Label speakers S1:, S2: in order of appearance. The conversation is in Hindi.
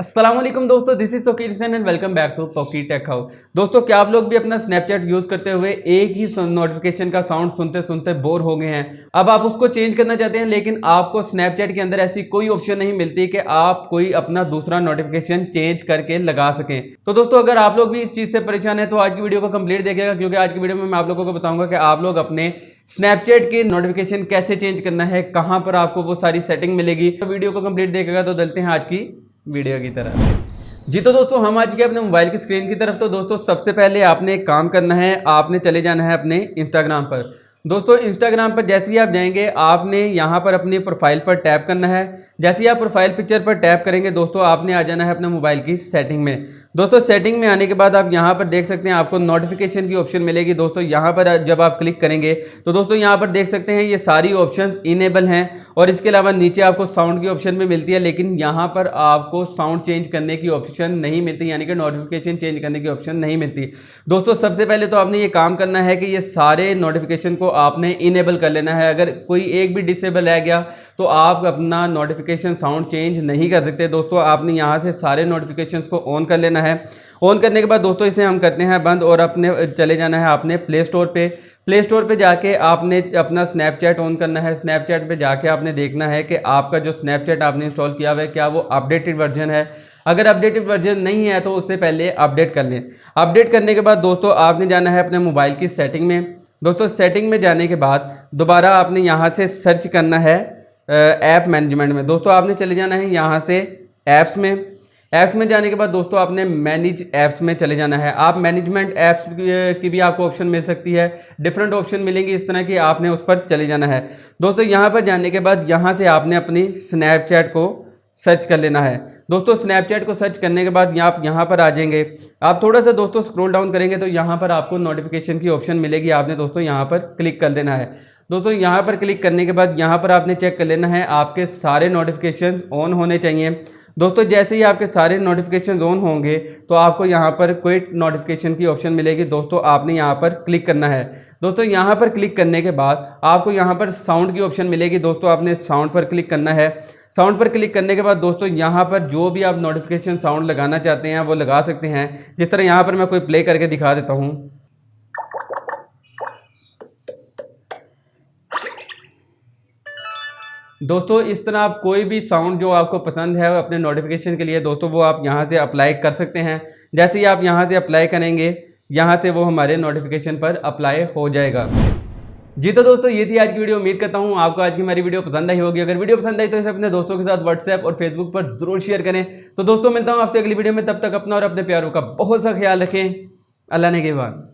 S1: अस्सलाम वालेकुम दोस्तों, this is Tauqeer Hussain and welcome back to Tauqeer tech house. दोस्तों, क्या आप लोग भी अपना स्नैपचैट यूज करते हुए एक ही नोटिफिकेशन का साउंड सुनते सुनते बोर हो गए हैं? अब आप उसको चेंज करना चाहते हैं, लेकिन आपको स्नैपचैट के अंदर ऐसी कोई ऑप्शन नहीं मिलती कि आप कोई अपना दूसरा नोटिफिकेशन चेंज करके लगा सकें। तो दोस्तों, अगर आप लोग भी इस चीज से परेशान है तो आज की वीडियो को कंप्लीट देखिएगा, क्योंकि आज की वीडियो में मैं आप लोगों को बताऊंगा कि आप लोग अपने स्नैपचैट के नोटिफिकेशन कैसे चेंज करना है, कहां पर आपको वो सारी सेटिंग मिलेगी। तो वीडियो को कंप्लीट देखेगा तो चलते हैं आज की वीडियो की तरह। जी तो दोस्तों, हम आज के अपने मोबाइल की स्क्रीन की तरफ। तो दोस्तों, सबसे पहले आपने एक काम करना है, आपने चले जाना है अपने इंस्टाग्राम पर। दोस्तों, इंस्टाग्राम पर जैसे ही आप जाएंगे, आपने यहाँ पर अपनी प्रोफाइल पर टैप करना है। जैसे ही आप प्रोफाइल पिक्चर पर टैप करेंगे दोस्तों, आपने आ जाना है अपने मोबाइल की सेटिंग में। दोस्तों, सेटिंग में आने के बाद आप यहाँ पर देख सकते हैं, आपको नोटिफिकेशन की ऑप्शन मिलेगी। दोस्तों, यहाँ पर जब आप क्लिक करेंगे तो दोस्तों यहाँ पर देख सकते हैं ये सारी ऑप्शंस इनेबल हैं, और इसके अलावा नीचे आपको साउंड की ऑप्शन भी मिलती है, लेकिन यहाँ पर आपको साउंड चेंज करने की ऑप्शन नहीं मिलती, यानी कि नोटिफिकेशन चेंज करने की ऑप्शन नहीं मिलती। दोस्तों, सबसे पहले तो आपने ये काम करना है कि ये सारे नोटिफिकेशन को आपने इनेबल कर लेना है। अगर कोई एक भी डिसेबल रह गया तो आप अपना नोटिफिकेशन साउंड चेंज नहीं कर सकते। दोस्तों, आपने यहाँ से सारे नोटिफिकेशंस को ऑन कर लेना है। ऑन करने के बाद दोस्तों इसे हम करते हैं बंद, और अपने चले जाना है आपने प्ले स्टोर पे। प्ले स्टोर पे जाके आपने अपना स्नैपचैट ऑन करना है। स्नैपचैट पे जाके आपने देखना है कि आपका जो स्नैपचैट आपने इंस्टॉल किया हुआ है, क्या वो अपडेटेड वर्जन है। अगर अपडेटेड वर्जन नहीं है तो उससे पहले अपडेट कर लें। अपडेट करने के बाद दोस्तों आपने जाना है अपने मोबाइल की सेटिंग में। दोस्तों, सेटिंग में जाने के बाद दोबारा आपने यहाँ से सर्च करना है ऐप मैनेजमेंट में। दोस्तों, आपने चले जाना है यहाँ से ऐप्स में। ऐप्स में जाने के बाद दोस्तों आपने मैनेज ऐप्स में चले जाना है। आप मैनेजमेंट ऐप्स की भी आपको ऑप्शन मिल सकती है, डिफरेंट ऑप्शन मिलेंगी इस तरह की, आपने उस पर चले जाना है। दोस्तों, यहाँ पर जाने के बाद यहाँ से आपने अपनी स्नैपचैट को सर्च कर लेना है। दोस्तों, स्नैपचैट को सर्च करने के बाद आप यहाँ पर आ जाएंगे। आप थोड़ा सा दोस्तों स्क्रॉल डाउन करेंगे तो यहाँ पर आपको नोटिफिकेशन की ऑप्शन मिलेगी। आपने दोस्तों यहाँ पर क्लिक कर देना है। दोस्तों, यहाँ पर क्लिक करने के बाद यहाँ पर आपने चेक कर लेना है आपके सारे नोटिफिकेशन ऑन होने चाहिए। दोस्तों, जैसे ही आपके सारे नोटिफिकेशन ऑन होंगे तो आपको यहाँ पर कोई नोटिफिकेशन की ऑप्शन मिलेगी। दोस्तों, आपने यहाँ पर क्लिक करना है। दोस्तों, यहाँ पर क्लिक करने के बाद आपको यहाँ पर साउंड की ऑप्शन मिलेगी। दोस्तों, आपने साउंड पर क्लिक करना है। साउंड पर क्लिक करने के बाद दोस्तों यहाँ पर जो भी आप नोटिफिकेशन साउंड लगाना चाहते हैं वो लगा सकते हैं। जिस तरह यहाँ पर मैं कोई प्ले करके दिखा देता हूँ। दोस्तों, इस तरह आप कोई भी साउंड जो आपको पसंद है अपने नोटिफिकेशन के लिए दोस्तों, वो आप यहाँ से अप्लाई कर सकते हैं। जैसे ही आप यहाँ से अप्लाई करेंगे, यहाँ से वो हमारे नोटिफिकेशन पर अप्लाई हो जाएगा। जी तो दोस्तों, ये थी आज की वीडियो। उम्मीद करता हूँ आपको आज की हमारी वीडियो पसंद आई होगी। अगर वीडियो पसंद आई तो इसे अपने दोस्तों के साथ व्हाट्सएप और फेसबुक पर जरूर शेयर करें। तो दोस्तों, मिलता हूँ आपसे अगली वीडियो में। तब तक अपना और अपने प्यारों का बहुत सा ख्याल रखें। अल्लाह ने के बाद।